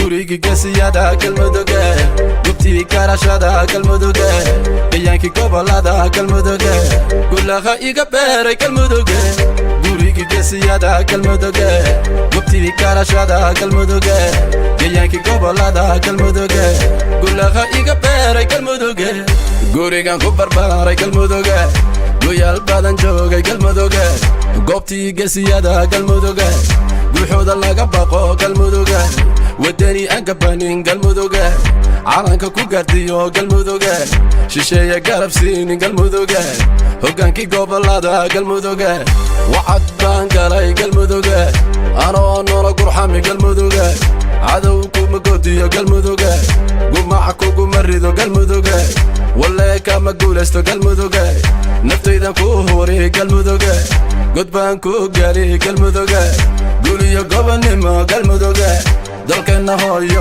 gurigi geesiyada galmudugga gubtii karashada galmudugga deeyaankii gobolada galmudugga gulaha iga beeray galmudugga gurigi geesiyada galmudugga gubtii karashada galmudugga deeyaankii gobolada galmudugga gulaha iga beeray galmudugga gurigan ku barbaaray galmudugga goyaal badan joogay galmudugga goobtii geesiyada galmudugga guuxooda laga baqo galmudugga wadani aan gabanin galmudugga calanka ku gaardiyo galmudugga shisheeye garab siinin galmudugga hoggaankii gobolada galmudugga wacad baan galay galmudugga anoo noola gurxami galmudugga cadow kuma godiyo galmudugga gumaca kuguma rido galmudugga walle kama guulaysto galmudugga naftaydan ku huri galmudugga god baan ku gaari galmudugga guuliyo gobonnimo galmudugga dalkeenna hooyo